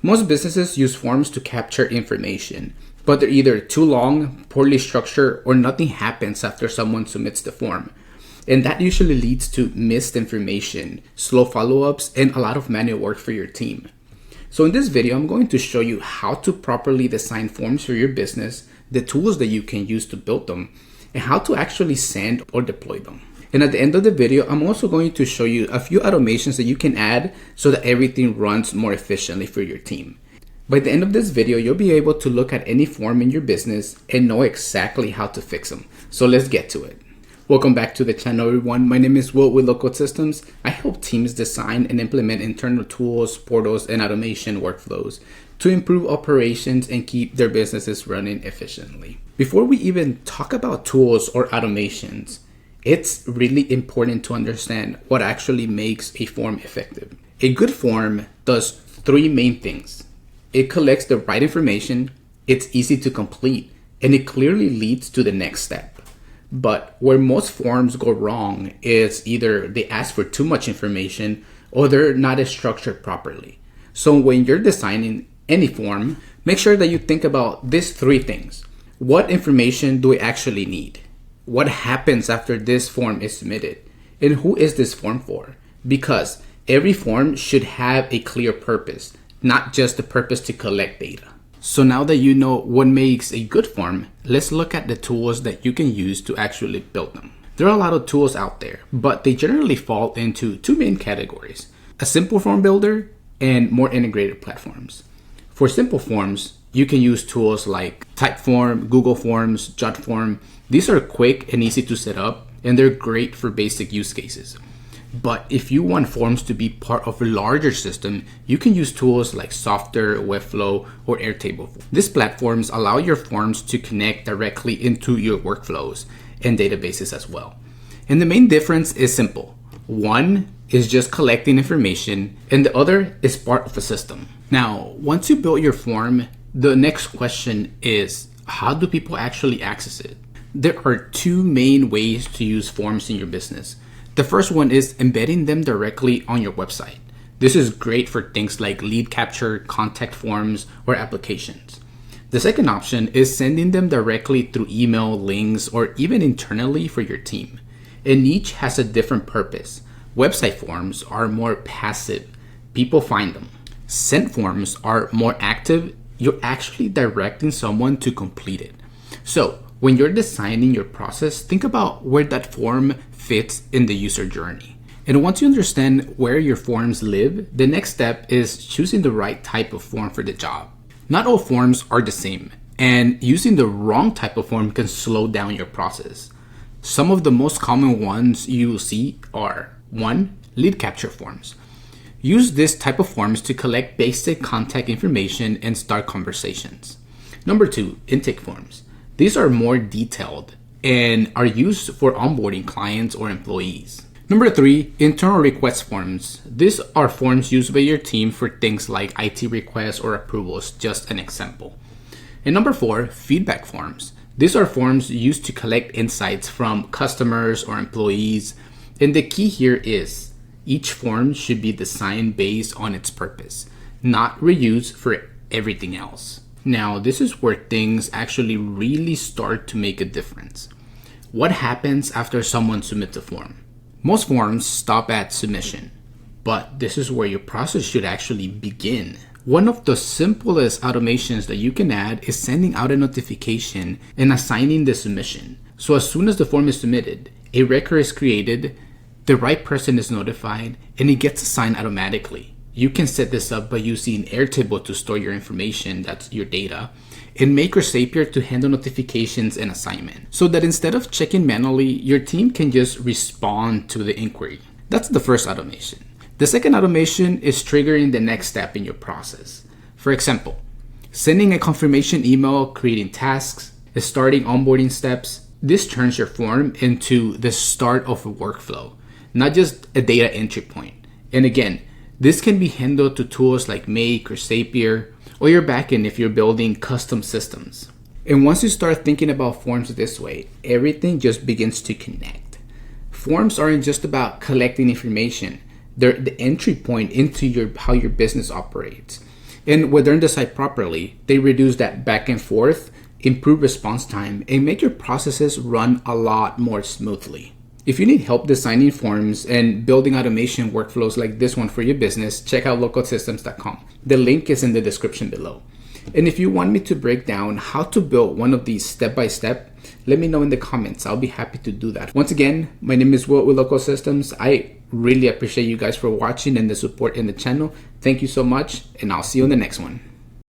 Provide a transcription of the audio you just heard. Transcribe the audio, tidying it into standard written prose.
Most businesses use forms to capture information, but they're either too long, poorly structured, or nothing happens after someone submits the form. And that usually leads to missed information, slow follow-ups, and a lot of manual work for your team. So in this video, I'm going to show you how to properly design forms for your business, the tools that you can use to build them, and how to actually send or deploy them. And at the end of the video, I'm also going to show you a few automations that you can add so that everything runs more efficiently for your team. By the end of this video, you'll be able to look at any form in your business and know exactly how to fix them. So let's get to it. Welcome back to the channel, everyone. My name is Will with Low Code Systems. I help teams design and implement internal tools, portals, and automation workflows to improve operations and keep their businesses running efficiently. Before we even talk about tools or automations, it's really important to understand what actually makes a form effective. A good form does three main things. It collects the right information, it's easy to complete, and it clearly leads to the next step. But where most forms go wrong is either they ask for too much information or they're not structured properly. So when you're designing any form, make sure that you think about these three things. What information do we actually need? What happens after this form is submitted? And who is this form for? Because every form should have a clear purpose, not just the purpose to collect data. So now that you know what makes a good form, let's look at the tools that you can use to actually build them. There are a lot of tools out there, but they generally fall into two main categories: a simple form builder and more integrated platforms. For simple forms, you can use tools like Typeform, Google Forms, JotForm. These are quick and easy to set up, and they're great for basic use cases. But if you want forms to be part of a larger system, you can use tools like Software, Webflow, or Airtable. These platforms allow your forms to connect directly into your workflows and databases as well. And the main difference is simple. One is just collecting information, and the other is part of a system. Now, once you build your form, the next question is, how do people actually access it? There are two main ways to use forms in your business. The first one is embedding them directly on your website. This is great for things like lead capture, contact forms, or applications. The second option is sending them directly through email, links, or even internally for your team. And each has a different purpose. Website forms are more passive. People find them. Sent forms are more active. You're actually directing someone to complete it. So when you're designing your process, think about where that form fits in the user journey. And once you understand where your forms live, the next step is choosing the right type of form for the job. Not all forms are the same, and using the wrong type of form can slow down your process. Some of the most common ones you will see are: 1. Lead capture forms. Use this type of forms to collect basic contact information and start conversations. Number 2, intake forms. These are more detailed and are used for onboarding clients or employees. Number 3, internal request forms. These are forms used by your team for things like IT requests or approvals, just an example. And number 4, feedback forms. These are forms used to collect insights from customers or employees. And the key here is each form should be designed based on its purpose, not reused for everything else. Now, this is where things actually really start to make a difference. What happens after someone submits a form? Most forms stop at submission, but this is where your process should actually begin. One of the simplest automations that you can add is sending out a notification and assigning the submission. So as soon as the form is submitted, a record is created, the right person is notified, and it gets assigned automatically. You can set this up by using Airtable to store your information, that's your data, and make your Zapier to handle notifications and assignment, so that instead of checking manually, your team can just respond to the inquiry. That's the first automation. The second automation is triggering the next step in your process. For example, sending a confirmation email, creating tasks, starting onboarding steps. This turns your form into the start of a workflow, not just a data entry point. And again, this can be handled to tools like Make or Zapier, or your backend if you're building custom systems. And once you start thinking about forms this way, everything just begins to connect. Forms aren't just about collecting information. They're the entry point into how your business operates. And when they're designed properly, they reduce that back and forth, improve response time, and make your processes run a lot more smoothly. If you need help designing forms and building automation workflows like this one for your business, check out localsystems.com. The link is in the description below. And if you want me to break down how to build one of these step by step, let me know in the comments. I'll be happy to do that. Once again, my name is Will with Local Systems. I really appreciate you guys for watching and the support in the channel. Thank you so much, and I'll see you in the next one.